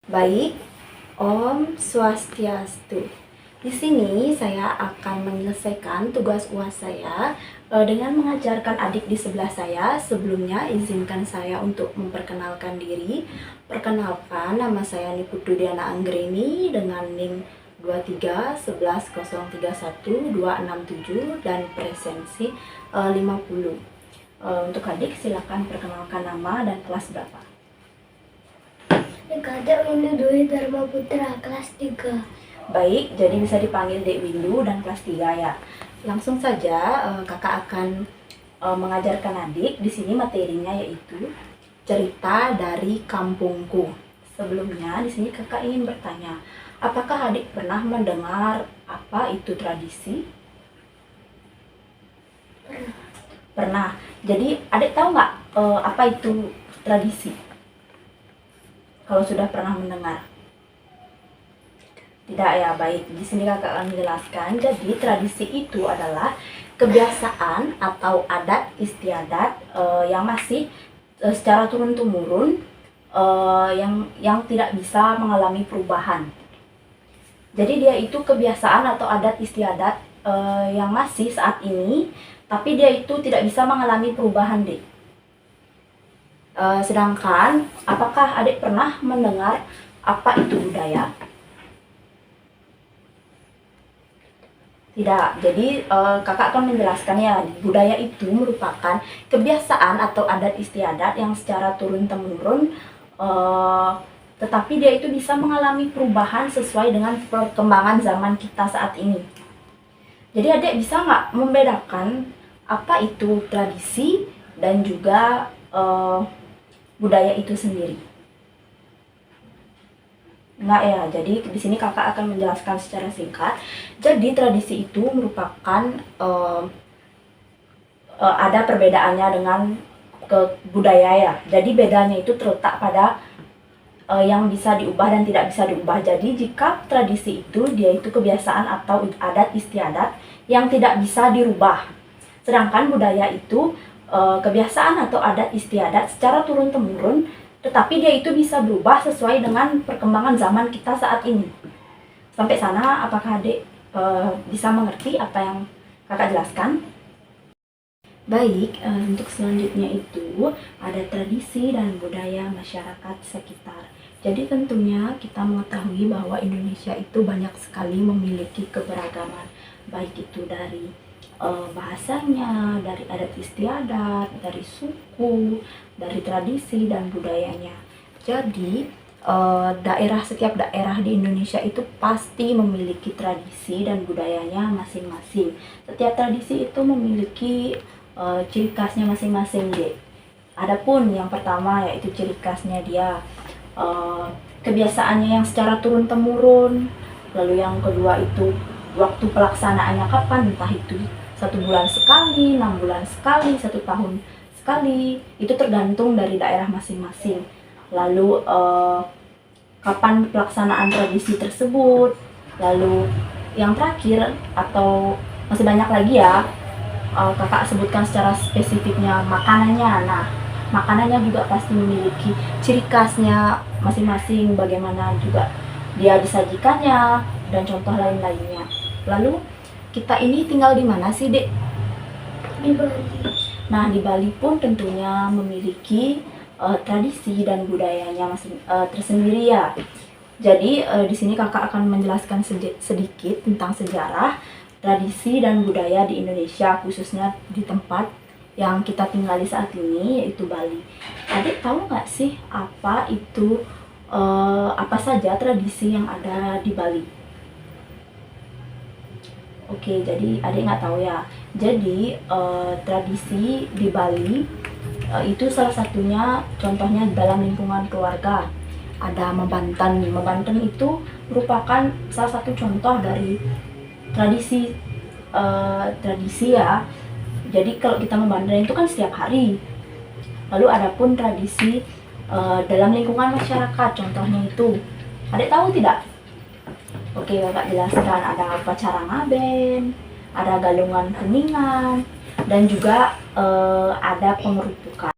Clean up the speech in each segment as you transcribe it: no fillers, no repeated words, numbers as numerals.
Baik, Om Swastiastu. Di sini saya akan menyelesaikan tugas UAS saya dengan mengajarkan adik di sebelah saya. Sebelumnya izinkan saya untuk memperkenalkan diri. Perkenalkan, nama saya Niputu Diana Anggreni dengan NIM 2311031 dan presensi 50. Untuk adik silakan perkenalkan nama dan kelas berapa. Kakak Windu Dwi Dharma Putra, kelas 3. Baik, jadi bisa dipanggil Dek Windu dan kelas 3 ya. Langsung saja kakak akan mengajarkan adik. Di sini materinya yaitu cerita dari kampungku. Sebelumnya di sini kakak ingin bertanya, apakah adik pernah mendengar apa itu tradisi? Pernah. Jadi adik tahu nggak apa itu tradisi? Kalau sudah pernah mendengar. Tidak ya, baik. Di sini kakak akan menjelaskan. Jadi tradisi itu adalah kebiasaan atau adat istiadat yang masih secara turun-temurun yang tidak bisa mengalami perubahan. Jadi dia itu kebiasaan atau adat istiadat yang masih saat ini, tapi dia itu tidak bisa mengalami perubahan, Dek. Sedangkan, apakah adik pernah mendengar apa itu budaya? Tidak. Jadi kakak akan menjelaskan ya, budaya itu merupakan kebiasaan atau adat istiadat yang secara turun-temurun tetapi dia itu bisa mengalami perubahan sesuai dengan perkembangan zaman kita saat ini. Jadi adik bisa nggak membedakan apa itu tradisi dan juga budaya itu sendiri? Enggak ya, jadi di sini kakak akan menjelaskan secara singkat. Jadi tradisi itu merupakan ada perbedaannya dengan budaya ya. Jadi bedanya itu terletak pada yang bisa diubah dan tidak bisa diubah. Jadi jika tradisi itu dia itu kebiasaan atau adat istiadat yang tidak bisa dirubah. Sedangkan budaya itu kebiasaan atau adat istiadat secara turun-temurun, tetapi dia itu bisa berubah sesuai dengan perkembangan zaman kita saat ini. Sampai sana, apakah adik bisa mengerti apa yang kakak jelaskan? Baik, untuk selanjutnya itu ada tradisi dan budaya masyarakat sekitar. Jadi tentunya kita mengetahui bahwa Indonesia itu banyak sekali memiliki keberagaman, baik itu dari bahasanya, dari adat istiadat, dari suku, dari tradisi dan budayanya. Jadi setiap daerah di Indonesia itu pasti memiliki tradisi dan budayanya masing-masing. Setiap tradisi itu memiliki ciri khasnya masing-masing, deh. Adapun yang pertama yaitu ciri khasnya dia kebiasaannya yang secara turun-temurun. Lalu yang kedua itu waktu pelaksanaannya kapan, entah itu 1 bulan sekali, 6 bulan sekali, 1 tahun sekali, itu tergantung dari daerah masing-masing. Lalu kapan pelaksanaan tradisi tersebut. Lalu yang terakhir atau masih banyak lagi ya, kakak sebutkan secara spesifiknya makanannya. Nah, makanannya juga pasti memiliki ciri khasnya masing-masing, bagaimana juga dia disajikannya dan contoh lain-lainnya. Lalu kita ini tinggal di mana sih, Dek? Di Bali. Nah, di Bali pun tentunya memiliki tradisi dan budayanya tersendiri ya. Jadi di sini kakak akan menjelaskan sedikit tentang sejarah, tradisi dan budaya di Indonesia, khususnya di tempat yang kita tinggali saat ini yaitu Bali. Adik tahu nggak sih apa itu apa saja tradisi yang ada di Bali? Oke, jadi adik nggak tahu ya. Jadi tradisi di Bali itu salah satunya, contohnya dalam lingkungan keluarga. Ada Mabanten. Mabanten itu merupakan salah satu contoh dari tradisi ya. Jadi kalau kita Mabanten itu kan setiap hari. Lalu ada pun tradisi dalam lingkungan masyarakat, contohnya itu. Adik tahu tidak? Oke, kakak jelaskan. Ada upacara ngaben, ada galungan kuningan, dan juga ada pengerupukan.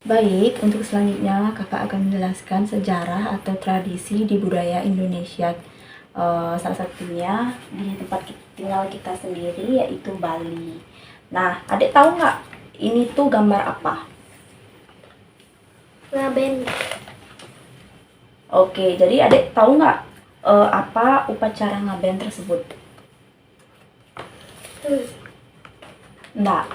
Baik, untuk selanjutnya kakak akan menjelaskan sejarah atau tradisi di budaya Indonesia. Salah satunya di tempat tinggal kita sendiri, yaitu Bali. Nah, adik tahu nggak ini tuh gambar apa? Ngaben. Oke, jadi adik tahu nggak apa upacara ngaben tersebut? Enggak.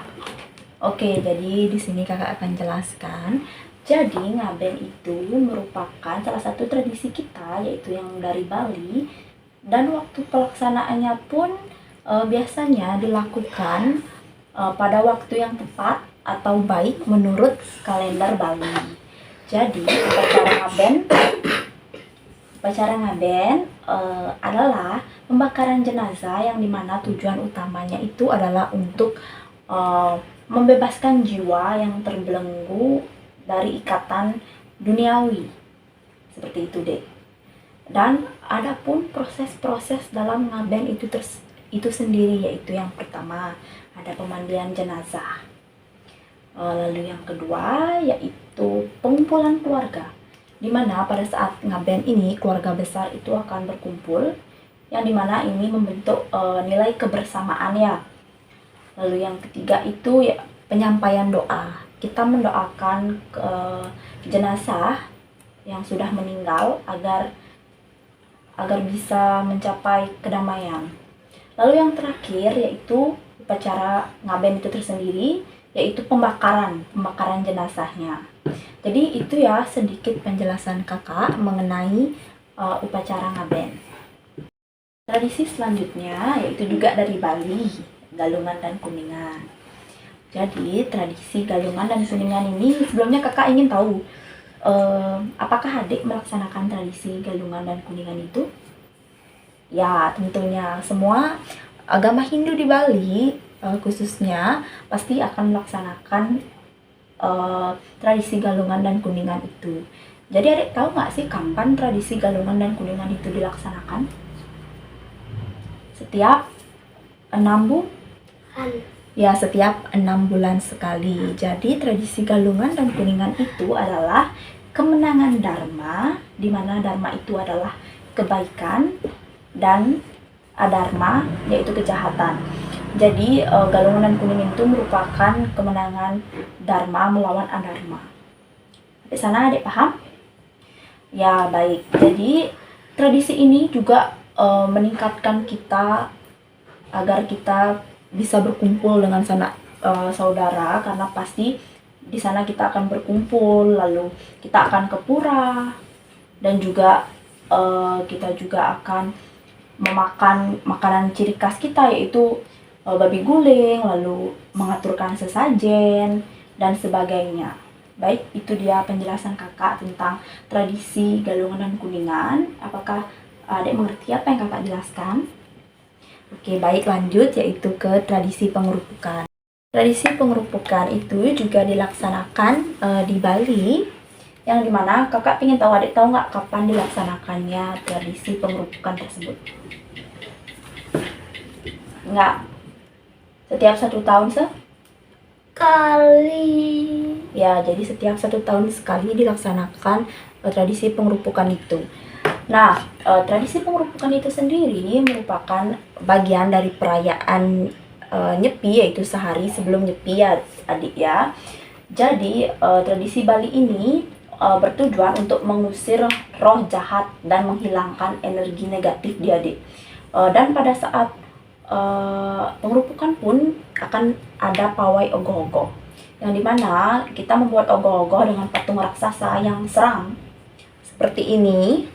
Oke, jadi di sini kakak akan jelaskan. Jadi ngaben itu merupakan salah satu tradisi kita, yaitu yang dari Bali. Dan waktu pelaksanaannya pun biasanya dilakukan pada waktu yang tepat atau baik menurut kalender Bali. Jadi upacara ngaben adalah pembakaran jenazah yang dimana tujuan utamanya itu adalah untuk membebaskan jiwa yang terbelenggu dari ikatan duniawi. Seperti itu, Dek. Dan adapun proses-proses dalam ngaben itu sendiri, yaitu yang pertama ada pemandian jenazah. Lalu yang kedua yaitu pengumpulan keluarga, di mana pada saat ngaben ini keluarga besar itu akan berkumpul, yang dimana ini membentuk nilai kebersamaan ya. Lalu yang ketiga itu ya penyampaian doa. Kita mendoakan ke jenazah yang sudah meninggal agar bisa mencapai kedamaian. Lalu yang terakhir yaitu upacara ngaben itu tersendiri, yaitu pembakaran jenazahnya. Jadi itu ya sedikit penjelasan kakak mengenai upacara ngaben. Tradisi selanjutnya yaitu juga dari Bali, Galungan dan Kuningan. Jadi tradisi Galungan dan Kuningan ini sebelumnya kakak ingin tahu apakah adik melaksanakan tradisi Galungan dan Kuningan itu? Ya, tentunya semua agama Hindu di Bali khususnya pasti akan melaksanakan tradisi Galungan dan Kuningan itu. Jadi adik tahu nggak sih kapan tradisi Galungan dan Kuningan itu dilaksanakan? Setiap 6 bulan? Ya, setiap 6 bulan sekali. Jadi tradisi Galungan dan Kuningan itu adalah kemenangan Dharma, di mana Dharma itu adalah kebaikan dan adharma yaitu kejahatan. Jadi Galungan dan Kuningan itu merupakan kemenangan Dharma melawan adharma. Di sana adik paham? Ya, baik. Jadi tradisi ini juga meningkatkan kita agar kita bisa berkumpul dengan sanak saudara, karena pasti di sana kita akan berkumpul, lalu kita akan ke pura, dan juga kita juga akan memakan makanan ciri khas kita, yaitu babi guling, lalu mengaturkan sesajen dan sebagainya. Baik, itu dia penjelasan kakak tentang tradisi Galungan dan Kuningan. Apakah adik mengerti apa yang kakak jelaskan? Oke, baik, lanjut yaitu ke tradisi pengerupukan. Tradisi pengerupukan itu juga dilaksanakan di Bali, yang dimana kakak ingin tahu, adik tahu nggak kapan dilaksanakannya tradisi pengerupukan tersebut? Nggak. Setiap 1 tahun Kali. Ya, jadi setiap 1 tahun sekali dilaksanakan tradisi pengerupukan itu. Nah, tradisi pengerupukan itu sendiri merupakan bagian dari perayaan Nyepi, yaitu sehari sebelum Nyepi ya adik ya. Jadi tradisi Bali ini bertujuan untuk mengusir roh jahat dan menghilangkan energi negatif di adik. Dan pada saat pengerupukan pun akan ada pawai ogoh-ogoh, yang dimana kita membuat ogoh-ogoh dengan patung raksasa yang seram seperti ini.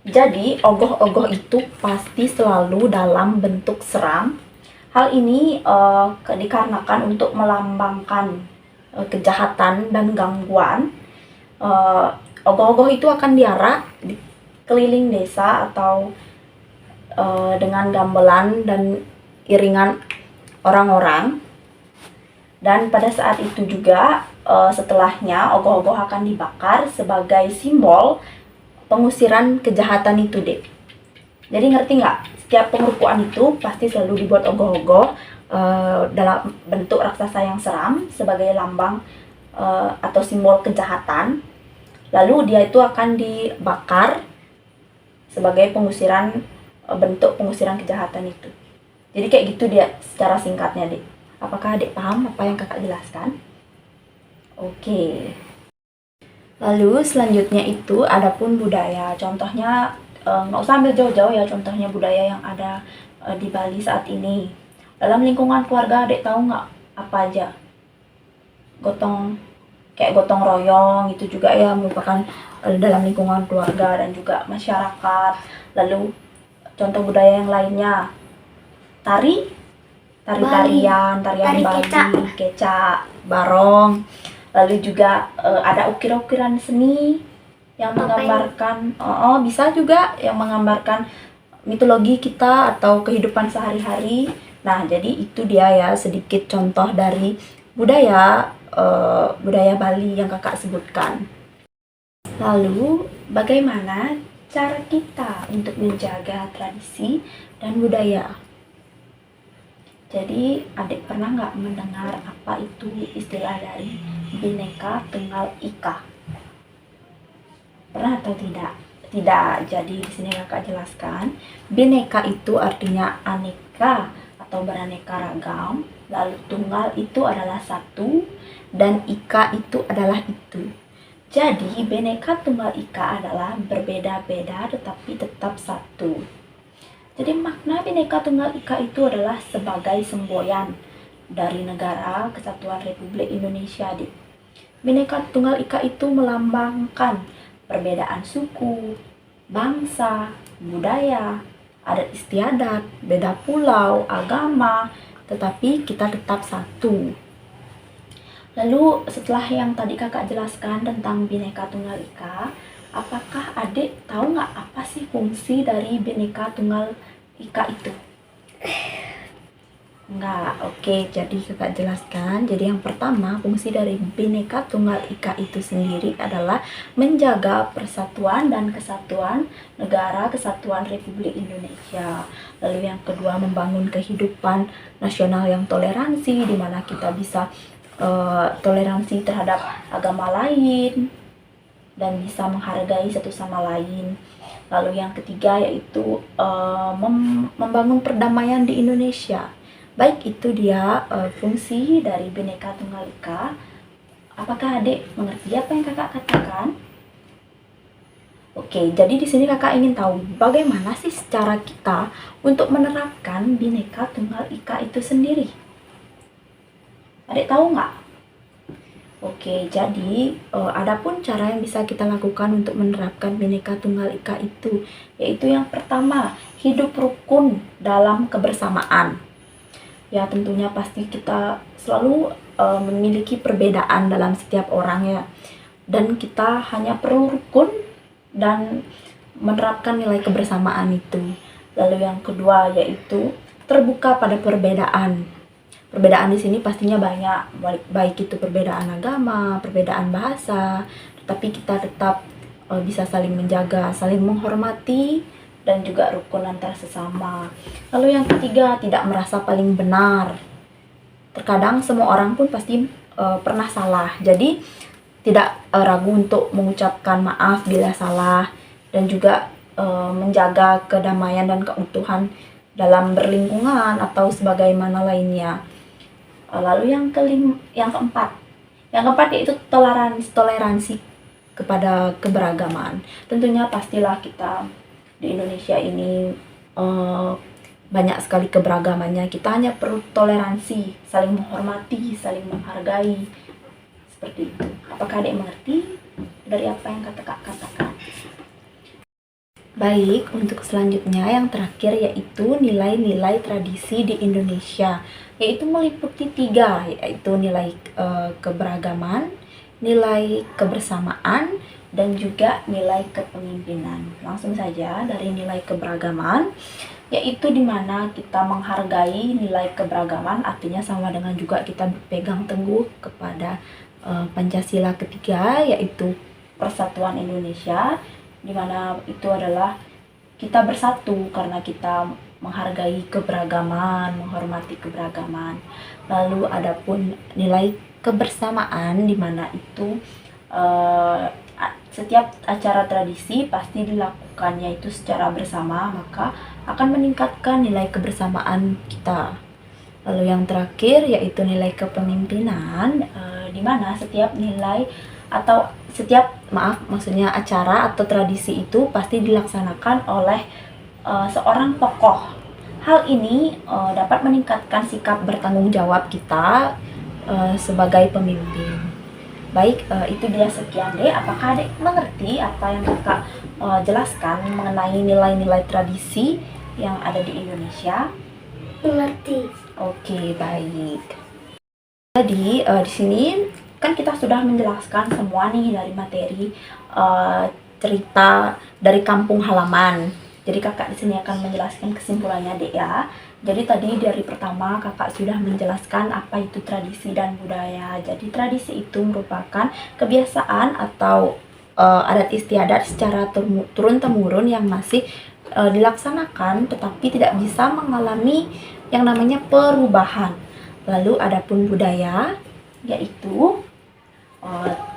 Jadi ogoh-ogoh itu pasti selalu dalam bentuk seram. Hal ini dikarenakan untuk melambangkan kejahatan dan gangguan. Ogoh-ogoh itu akan diarak di keliling desa atau dengan gamelan dan iringan orang-orang. Dan pada saat itu juga setelahnya ogoh-ogoh akan dibakar sebagai simbol pengusiran kejahatan itu, Dek. Jadi ngerti nggak? Setiap pengerupukan itu pasti selalu dibuat ogoh-ogoh dalam bentuk raksasa yang seram sebagai lambang atau simbol kejahatan. Lalu dia itu akan dibakar sebagai pengusiran, bentuk pengusiran kejahatan itu. Jadi kayak gitu dia secara singkatnya, Dek. Apakah Adik paham apa yang kakak jelaskan? Oke. Lalu selanjutnya itu adapun budaya. Contohnya nggak usah ambil jauh-jauh ya, contohnya budaya yang ada di Bali saat ini. Dalam lingkungan keluarga, Adik tahu nggak apa aja? Kayak gotong royong itu juga ya merupakan dalam lingkungan keluarga dan juga masyarakat. Lalu contoh budaya yang lainnya, tarian Tari Bali, kecak, barong. Lalu juga ada ukir-ukiran seni yang menggambarkan, bisa juga yang menggambarkan mitologi kita atau kehidupan sehari-hari. Nah, jadi itu dia ya sedikit contoh dari budaya Bali yang kakak sebutkan. Lalu, bagaimana cara kita untuk menjaga tradisi dan budaya? Jadi, Adik pernah nggak mendengar apa itu istilah dari Bhinneka Tunggal Ika? Pernah atau tidak? Tidak. Jadi di sini kakak jelaskan, Bhinneka itu artinya aneka atau beraneka ragam. Lalu tunggal itu adalah satu dan ika itu adalah itu. Jadi Bhinneka Tunggal Ika adalah berbeda-beda tetapi tetap satu. Jadi makna Bhinneka Tunggal Ika itu adalah sebagai semboyan dari Negara Kesatuan Republik Indonesia. Bhinneka Tunggal Ika itu melambangkan perbedaan suku, bangsa, budaya, adat istiadat, beda pulau, agama, tetapi kita tetap satu. Lalu setelah yang tadi kakak jelaskan tentang Bhinneka Tunggal Ika, apakah Adik tahu nggak apa sih fungsi dari Bhinneka Tunggal Ika itu? Enggak, oke, jadi kakak jelaskan. Jadi yang pertama, fungsi dari Bhinneka Tunggal Ika itu sendiri adalah menjaga persatuan dan kesatuan Negara Kesatuan Republik Indonesia. Lalu yang kedua, membangun kehidupan nasional yang toleransi, di mana kita bisa toleransi terhadap agama lain dan bisa menghargai satu sama lain. Lalu yang ketiga yaitu membangun perdamaian di Indonesia. Baik, itu dia fungsi dari Bhinneka Tunggal Ika. Apakah Adik mengerti apa yang kakak katakan? Oke, jadi di sini kakak ingin tahu bagaimana sih cara kita untuk menerapkan Bhinneka Tunggal Ika itu sendiri. Adik tahu nggak? Oke, jadi adapun cara yang bisa kita lakukan untuk menerapkan Bhinneka Tunggal Ika itu, yaitu yang pertama, hidup rukun dalam kebersamaan. Ya tentunya pasti kita selalu memiliki perbedaan dalam setiap orang ya, dan kita hanya perlu rukun dan menerapkan nilai kebersamaan itu. Lalu yang kedua yaitu terbuka pada perbedaan. Perbedaan di sini pastinya banyak, baik itu perbedaan agama, perbedaan bahasa, tetapi kita tetap bisa saling menjaga, saling menghormati, dan juga rukun antar sesama. Lalu yang ketiga, tidak merasa paling benar. Terkadang semua orang pun pasti pernah salah, jadi tidak ragu untuk mengucapkan maaf bila salah, dan juga menjaga kedamaian dan keutuhan dalam berlingkungan atau sebagaimana lainnya. Lalu yang keempat yaitu toleransi kepada keberagaman. Tentunya pastilah kita di Indonesia ini banyak sekali keberagamannya. Kita hanya perlu toleransi, saling menghormati, saling menghargai, seperti itu. Apakah Adik mengerti dari apa yang kakak katakan? Baik, untuk selanjutnya yang terakhir yaitu nilai-nilai tradisi di Indonesia, yaitu meliputi 3, yaitu nilai keberagaman, nilai kebersamaan, dan juga nilai kepemimpinan. Langsung saja dari nilai keberagaman, yaitu dimana kita menghargai nilai keberagaman, artinya sama dengan juga kita berpegang teguh kepada Pancasila ketiga, yaitu Persatuan Indonesia, dimana itu adalah kita bersatu karena kita menghargai keberagaman, menghormati keberagaman. Lalu adapun nilai kebersamaan, di mana itu setiap acara tradisi pasti dilakukannya itu secara bersama, maka akan meningkatkan nilai kebersamaan kita. Lalu yang terakhir yaitu nilai kepemimpinan, di mana setiap maksudnya acara atau tradisi itu pasti dilaksanakan oleh seorang tokoh. Hal ini dapat meningkatkan sikap bertanggung jawab kita sebagai pemimpin. Baik, itu dia sekian deh. Apakah adek mengerti apa yang kakak jelaskan mengenai nilai-nilai tradisi yang ada di Indonesia? Mengerti. Oke, baik. Jadi di sini kan kita sudah menjelaskan semua nih dari materi cerita dari kampung halaman. Jadi kakak di sini akan menjelaskan kesimpulannya deh ya. Jadi tadi dari pertama kakak sudah menjelaskan apa itu tradisi dan budaya. Jadi tradisi itu merupakan kebiasaan atau adat istiadat secara turun-temurun yang masih dilaksanakan tetapi tidak bisa mengalami yang namanya perubahan. Lalu adapun budaya yaitu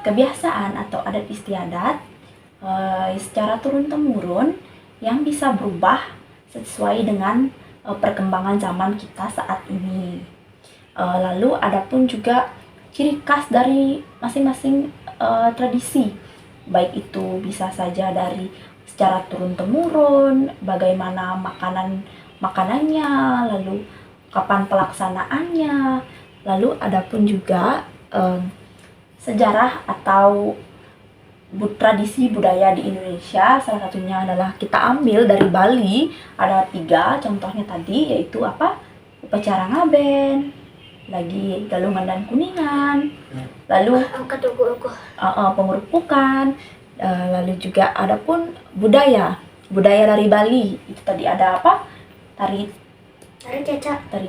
kebiasaan atau adat istiadat secara turun-temurun yang bisa berubah sesuai dengan perkembangan zaman kita saat ini. Lalu adapun juga ciri khas dari masing-masing tradisi, baik itu bisa saja dari secara turun-temurun, bagaimana makanannya, lalu kapan pelaksanaannya, lalu adapun juga sejarah atau tradisi budaya di Indonesia. Salah satunya adalah kita ambil dari Bali, ada 3 contohnya tadi, yaitu apa? Upacara ngaben, lagi galungan dan kuningan, lalu pengurupukan, lalu juga adapun budaya dari Bali itu tadi ada apa? Tari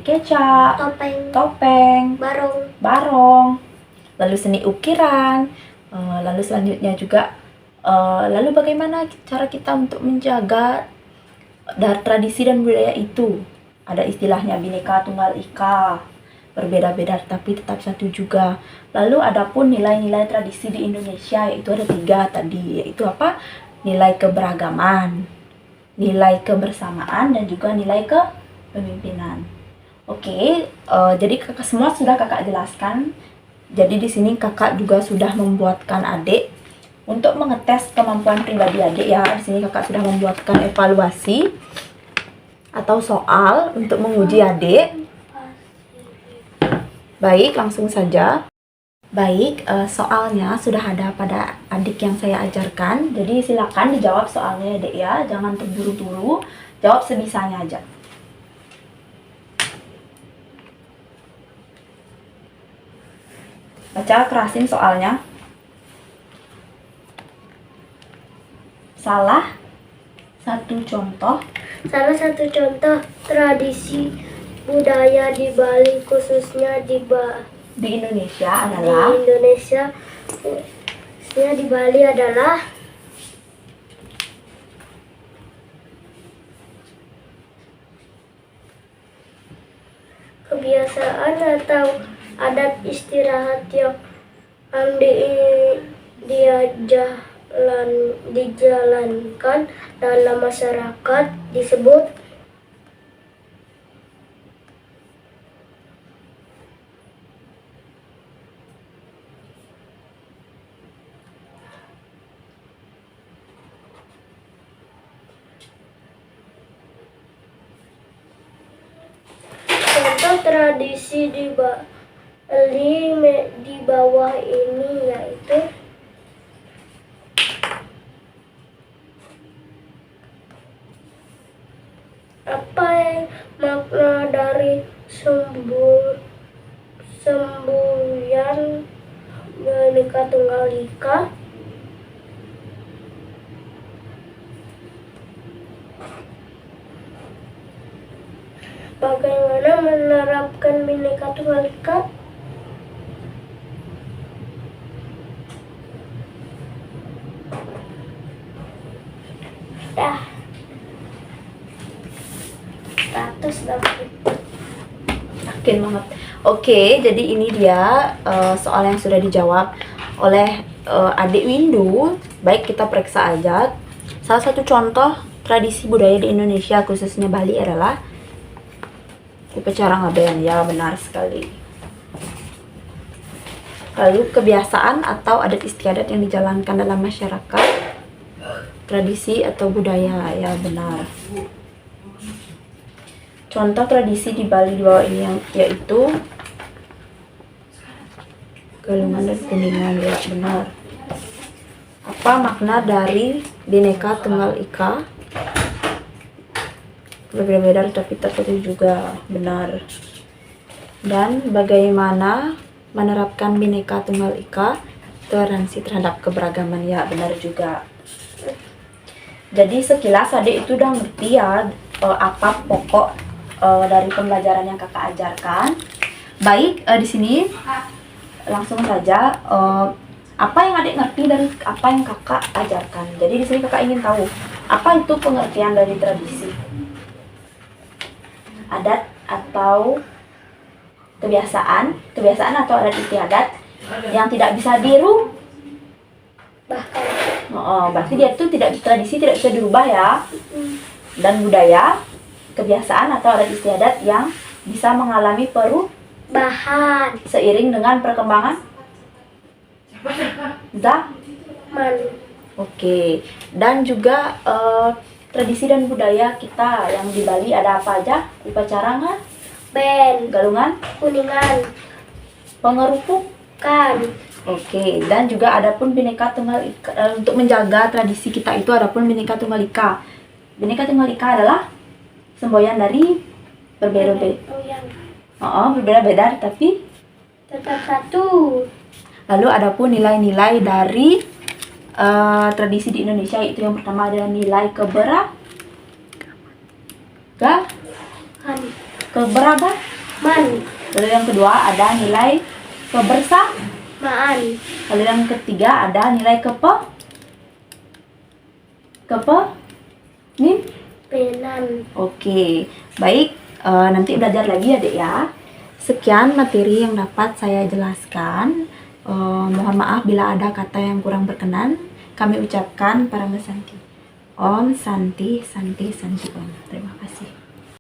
kecak, topeng, barong, lalu seni ukiran, lalu selanjutnya juga lalu bagaimana cara kita untuk menjaga tradisi dan budaya itu. Ada istilahnya Bhinneka Tunggal Ika, berbeda-beda tapi tetap satu juga. Lalu adapun nilai-nilai tradisi di Indonesia yaitu ada 3 tadi, yaitu apa? Nilai keberagaman, nilai kebersamaan, dan juga nilai kepemimpinan. Oke, jadi kakak semua sudah kakak jelaskan. Jadi di sini kakak juga sudah membuatkan adik untuk mengetes kemampuan pribadi adik ya. Di sini kakak sudah membuatkan evaluasi atau soal untuk menguji adik. Baik, langsung saja. Baik, soalnya sudah ada pada adik yang saya ajarkan. Jadi silakan dijawab soalnya adik ya. Jangan terburu-buru, jawab sebisanya aja. Baca kerasin soalnya. Salah satu contoh Tradisi budaya di Bali, khususnya di Indonesia adalah di Bali adalah kebiasaan atau adat istirahat yang dijalankan dalam masyarakat disebut contoh tradisi di Bali di bawah ini yaitu apa makna dari semboyan Bhinneka Tunggal Ika, bagaimana menerapkan Bhinneka Tunggal Ika, atas dapat. Yakin banget. Oke, jadi ini dia soal yang sudah dijawab oleh adik Windu. Baik, kita periksa aja. Salah satu contoh tradisi budaya di Indonesia, khususnya Bali, adalah upacara ngaben. Ya, benar sekali. Lalu kebiasaan atau adat istiadat yang dijalankan dalam masyarakat, tradisi atau budaya. Ya, benar. Contoh tradisi di Bali di bawah ini yaitu Galungan dan Kuningan. Ya, benar. Apa makna dari Bhinneka Tunggal Ika? Berbeda-beda tapi tertutup juga. Benar. Dan bagaimana menerapkan Bhinneka Tunggal Ika, toleransi terhadap keberagaman. Ya, benar juga. Jadi sekilas adik itu udah ngerti ya apa pokok dari pembelajaran yang kakak ajarkan. Baik, di sini langsung saja apa yang adik ngerti dari apa yang kakak ajarkan. Jadi di sini kakak ingin tahu apa itu pengertian dari tradisi, adat atau kebiasaan atau adat istiadat yang tidak bisa Bahkan berarti dia itu tradisi tidak bisa dirubah ya. Dan budaya, kebiasaan atau adat istiadat yang bisa mengalami bahan seiring dengan perkembangan man Oke. Dan juga tradisi dan budaya kita yang di Bali ada apa aja? Upacara ben galungan, kuningan pengerupuk. kan Oke. Dan juga ada pun Bhinneka Tunggal Ika. Untuk menjaga tradisi kita itu ada pun Bhinneka Tunggal Ika. Bhinneka Tunggal Ika adalah semboyan dari berbeda-beda tapi tetap satu. lalu ada pun nilai-nilai dari tradisi di Indonesia, yaitu yang pertama adalah nilai keberagaman. Lalu yang kedua ada nilai kebersamaan. Lalu yang ketiga ada nilai Penan. Oke, baik. Nanti belajar lagi adik ya. Sekian materi yang dapat saya jelaskan. Mohon maaf bila ada kata yang kurang berkenan. Kami ucapkan Paramasanti. Om Santi Santi Santi Om. Terima kasih.